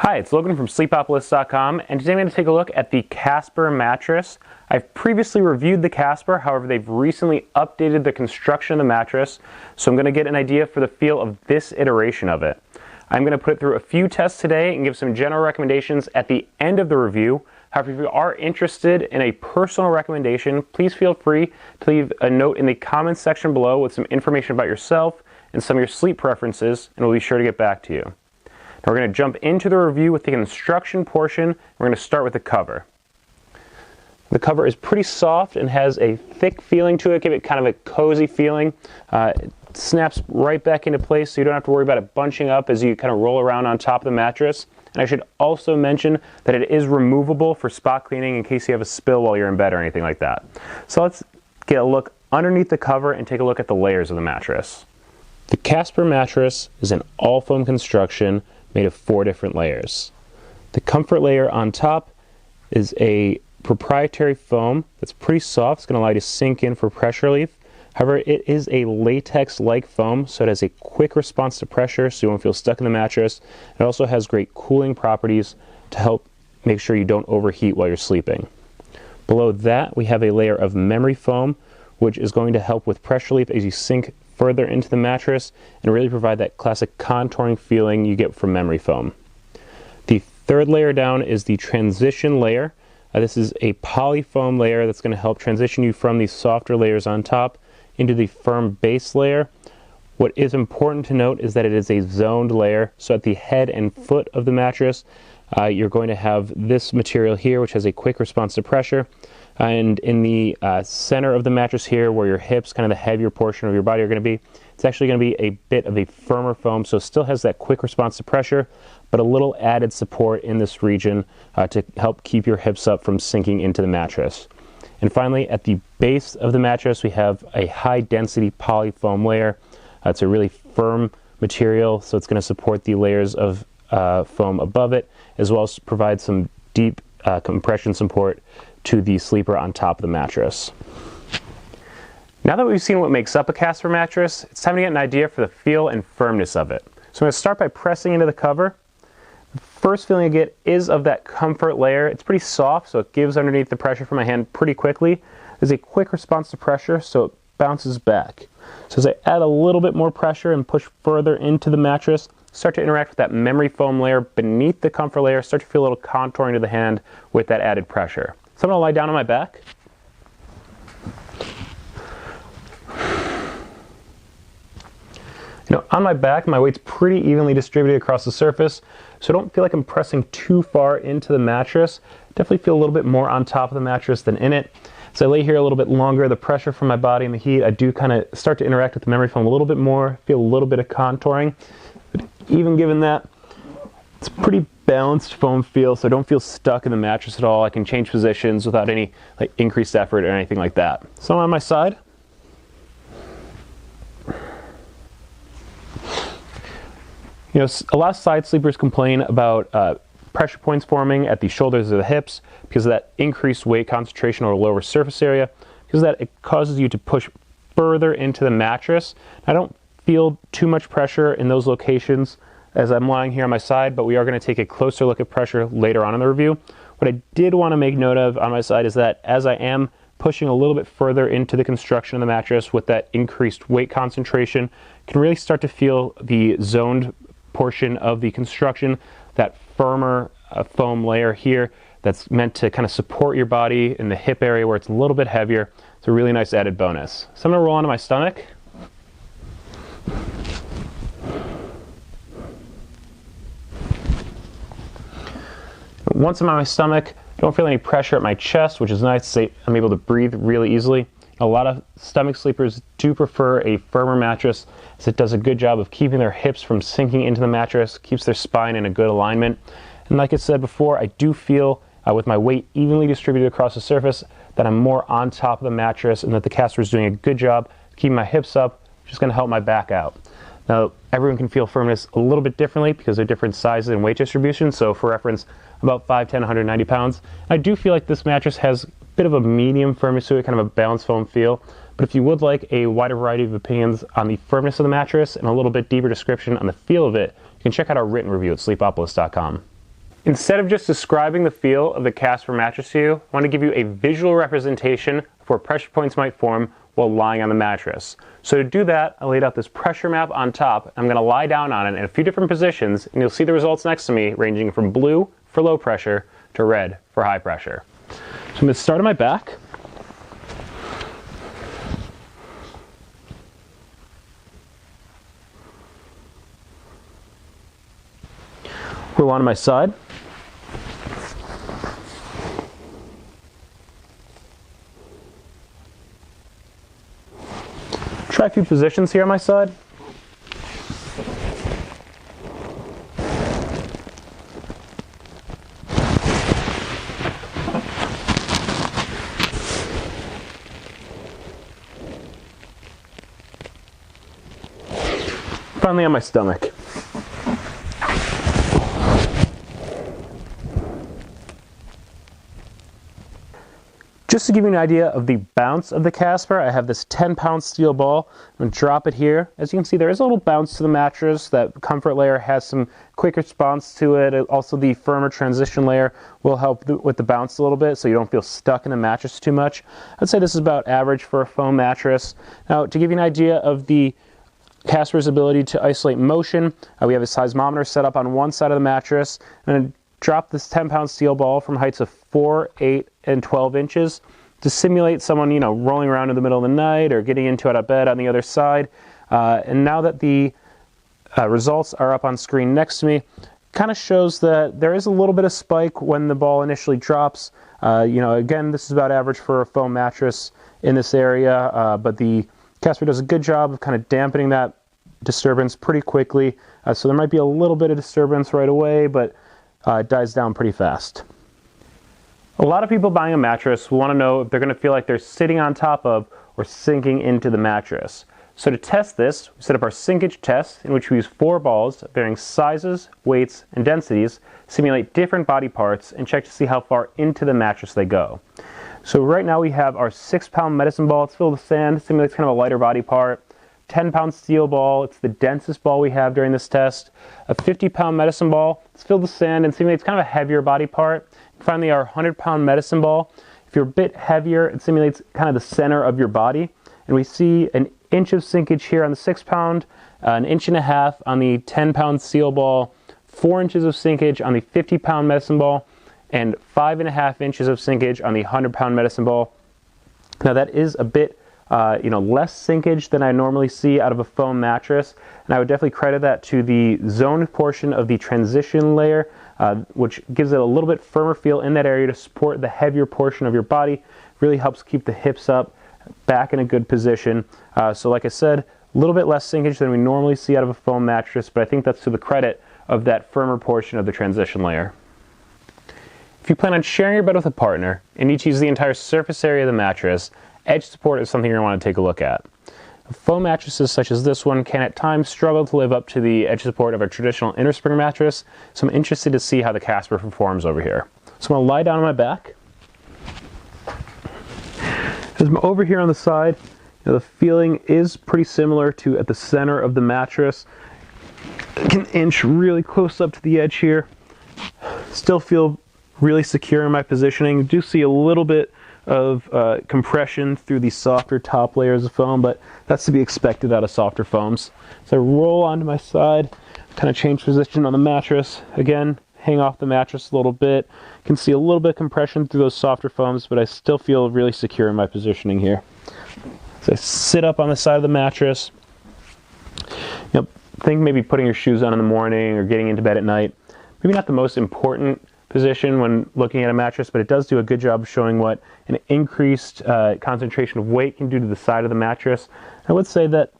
Hi, it's Logan from Sleepopolis.com, and today I'm going to take a look at the Casper mattress. I've previously reviewed the Casper, however they've recently updated the construction of the mattress, so I'm going to get an idea for the feel of this iteration of it. I'm going to put it through a few tests today and give some general recommendations at the end of the review. However, if you are interested in a personal recommendation, please feel free to leave a note in the comments section below with some information about yourself and some of your sleep preferences, and we'll be sure to get back to you. Now we're going to jump into the review with the construction portion. We're going to start with the cover. The cover is pretty soft and has a thick feeling to it, give it kind of a cozy feeling. It snaps right back into place so you don't have to worry about it bunching up as you kind of roll around on top of the mattress. And I should also mention that it is removable for spot cleaning in case you have a spill while you're in bed or anything like that. So let's get a look underneath the cover and take a look at the layers of the mattress. The Casper mattress is an all-foam construction made of 4 different layers. The comfort layer on top is a proprietary foam that's pretty soft. It's going to allow you to sink in for pressure relief. However, it is a latex-like foam, so it has a quick response to pressure so you won't feel stuck in the mattress. It also has great cooling properties to help make sure you don't overheat while you're sleeping. Below that, we have a layer of memory foam, which is going to help with pressure relief as you sink further into the mattress and really provide that classic contouring feeling you get from memory foam. The third layer down is the transition layer. This is a poly foam layer that's going to help transition you from these softer layers on top into the firm base layer. What is important to note is that it is a zoned layer, so at the head and foot of the mattress you're going to have this material here which has a quick response to pressure, and in the center of the mattress here where your hips, kind of the heavier portion of your body, are going to be, it's actually going to be a bit of a firmer foam, so it still has that quick response to pressure but a little added support in this region to help keep your hips up from sinking into the mattress. And finally, at the base of the mattress we have a high density poly foam layer. It's a really firm material, so it's going to support the layers of foam above it, as well as provide some deep compression support to the sleeper on top of the mattress. Now that we've seen what makes up a Casper mattress, it's time to get an idea for the feel and firmness of it. So I'm going to start by pressing into the cover. The first feeling I get is of that comfort layer. It's pretty soft, so it gives underneath the pressure from my hand pretty quickly. There's a quick response to pressure, so it bounces back. So as I add a little bit more pressure and push further into the mattress, start to interact with that memory foam layer beneath the comfort layer, start to feel a little contouring to the hand with that added pressure. So I'm going to lie down on my back. On my back, my weight's pretty evenly distributed across the surface, so I don't feel like I'm pressing too far into the mattress. Definitely feel a little bit more on top of the mattress than in it. As I lay here a little bit longer, the pressure from my body and the heat, I do kind of start to interact with the memory foam a little bit more, feel a little bit of contouring. But even given that, it's a pretty balanced foam feel, so I don't feel stuck in the mattress at all. I can change positions without any increased effort or anything like that. So I'm on my side. A lot of side sleepers complain about pressure points forming at the shoulders or the hips because of that increased weight concentration or lower surface area. Because of that, it causes you to push further into the mattress. I don't feel too much pressure in those locations as I'm lying here on my side, but we are going to take a closer look at pressure later on in the review. What I did want to make note of on my side is that as I am pushing a little bit further into the construction of the mattress with that increased weight concentration, you can really start to feel the zoned portion of the construction, that firmer foam layer here that's meant to kind of support your body in the hip area where it's a little bit heavier. It's a really nice added bonus. So I'm going to roll onto my stomach. Once I'm on my stomach, I don't feel any pressure at my chest, which is nice. I'm able to breathe really easily. A lot of stomach sleepers do prefer a firmer mattress as it does a good job of keeping their hips from sinking into the mattress, keeps their spine in a good alignment. And like I said before, I do feel with my weight evenly distributed across the surface that I'm more on top of the mattress and that the Casper is doing a good job keeping my hips up, which is going to help my back out. Now, everyone can feel firmness a little bit differently because they're different sizes and weight distribution. So for reference, about 5'10", 190 pounds. I do feel like this mattress has a bit of a medium firmness to it, kind of a balanced foam feel. But if you would like a wider variety of opinions on the firmness of the mattress and a little bit deeper description on the feel of it, you can check out our written review at Sleepopolis.com. Instead of just describing the feel of the Casper mattress to you, I want to give you a visual representation of where pressure points might form while lying on the mattress. So to do that, I laid out this pressure map on top. I'm going to lie down on it in a few different positions, and you'll see the results next to me ranging from blue for low pressure to red for high pressure. So I'm going to start on my back. Roll onto my side. Try a few positions here on my side. Finally on my stomach. Just to give you an idea of the bounce of the Casper, I have this 10-pound steel ball. I'm going to drop it here. As you can see, there is a little bounce to the mattress. That comfort layer has some quick response to it. Also, the firmer transition layer will help with the bounce a little bit so you don't feel stuck in the mattress too much. I'd say this is about average for a foam mattress. Now, to give you an idea of the Casper's ability to isolate motion, we have a seismometer set up on one side of the mattress. And drop this 10-pound steel ball from heights of 4, 8, and 12 inches to simulate someone, rolling around in the middle of the night or getting into it out of bed on the other side. And now that the results are up on screen next to me, kind of shows that there is a little bit of spike when the ball initially drops. Again, this is about average for a foam mattress in this area, but the Casper does a good job of kind of dampening that disturbance pretty quickly. So there might be a little bit of disturbance right away, but it dies down pretty fast. A lot of people buying a mattress want to know if they're going to feel like they're sitting on top of or sinking into the mattress. So to test this, we set up our Sinkage Tests, in which we use 4 balls of varying sizes, weights, and densities, simulate different body parts, and check to see how far into the mattress they go. So right now we have our 6-pound medicine ball. It's filled with sand, simulates kind of a lighter body part. 10-pound steel ball, it's the densest ball we have during this test. A 50-pound medicine ball, it's filled with sand and simulates kind of a heavier body part. Finally, our 100-pound medicine ball, if you're a bit heavier, it simulates kind of the center of your body. And we see an inch of sinkage here on the 6-pound, an inch and a half on the 10-pound steel ball, 4 inches of sinkage on the 50-pound medicine ball, and 5.5 inches of sinkage on the 100-pound medicine ball. Now that is a bit less sinkage than I normally see out of a foam mattress, and I would definitely credit that to the zoned portion of the transition layer, which gives it a little bit firmer feel in that area to support the heavier portion of your body. Really helps keep the hips up, back in a good position. So like I said, a little bit less sinkage than we normally see out of a foam mattress, but I think that's to the credit of that firmer portion of the transition layer. If you plan on sharing your bed with a partner and need to use the entire surface area of the mattress, edge support is something you're going to want to take a look at. Foam mattresses such as this one can at times struggle to live up to the edge support of a traditional inner spring mattress, so I'm interested to see how the Casper performs over here. So I'm going to lie down on my back. As I'm over here on the side, the feeling is pretty similar to at the center of the mattress. I can inch really close up to the edge here. Still feel really secure in my positioning. Do see a little bit of compression through the softer top layers of foam, but that's to be expected out of softer foams. So I roll onto my side, kind of change position on the mattress. Again, hang off the mattress a little bit. Can see a little bit of compression through those softer foams, but I still feel really secure in my positioning here. So I sit up on the side of the mattress. Think maybe putting your shoes on in the morning or getting into bed at night. Maybe not the most important position when looking at a mattress, but it does do a good job of showing what an increased concentration of weight can do to the side of the mattress. I would say that,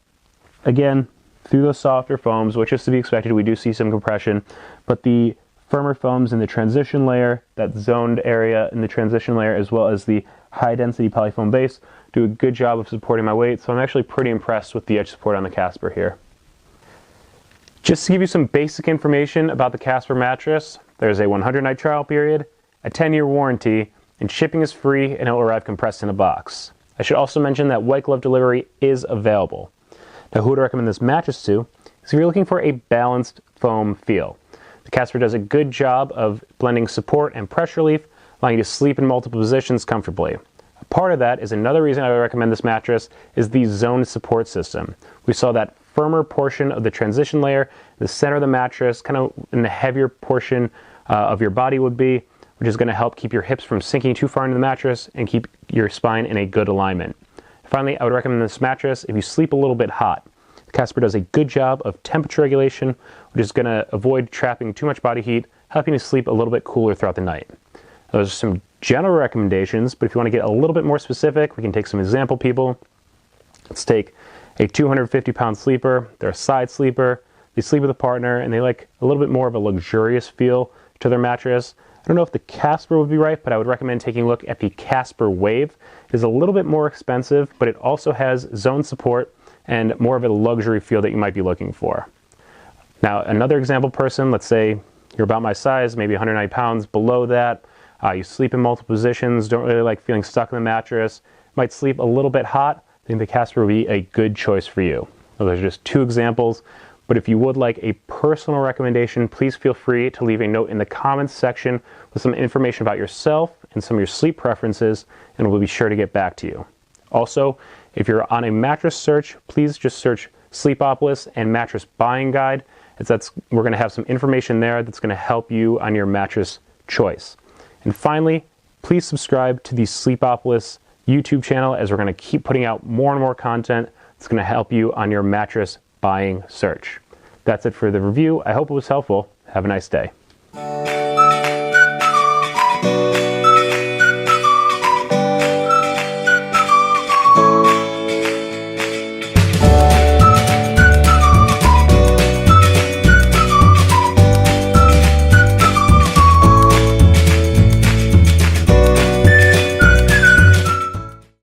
again, through those softer foams, which is to be expected, we do see some compression, but the firmer foams in the transition layer, that zoned area in the transition layer, as well as the high density polyfoam base, do a good job of supporting my weight, so I'm actually pretty impressed with the edge support on the Casper here. Just to give you some basic information about the Casper mattress, there's a 100-night trial period, a 10-year warranty, and shipping is free and it will arrive compressed in a box. I should also mention that white glove delivery is available. Now, who would I recommend this mattress to? Is if you're looking for a balanced foam feel. The Casper does a good job of blending support and pressure relief, allowing you to sleep in multiple positions comfortably. A part of that is another reason I would recommend this mattress is the zone support system. We saw that firmer portion of the transition layer, the center of the mattress, kind of in the heavier portion of your body would be, which is going to help keep your hips from sinking too far into the mattress and keep your spine in a good alignment. Finally, I would recommend this mattress if you sleep a little bit hot. The Casper does a good job of temperature regulation, which is going to avoid trapping too much body heat, helping you sleep a little bit cooler throughout the night. Those are some general recommendations, but if you want to get a little bit more specific, we can take some example people. Let's take a 250-pound sleeper. They're a side sleeper. They sleep with a partner, and they like a little bit more of a luxurious feel to their mattress. I don't know if the Casper would be right, but I would recommend taking a look at the Casper Wave. It is a little bit more expensive, but it also has zone support and more of a luxury feel that you might be looking for. Now, another example person, let's say you're about my size, maybe 190 pounds, below that, you sleep in multiple positions, don't really like feeling stuck in the mattress, might sleep a little bit hot, I think the Casper would be a good choice for you. Those are just two examples, but if you would like a personal recommendation, please feel free to leave a note in the comments section with some information about yourself and some of your sleep preferences, and we'll be sure to get back to you. Also, if you're on a mattress search, please just search Sleepopolis and mattress buying guide, as we're going to have some information there that's going to help you on your mattress choice. And finally, please subscribe to the Sleepopolis YouTube channel, as we're going to keep putting out more and more content that's going to help you on your mattress buying search. That's it for the review. I hope it was helpful. Have a nice day.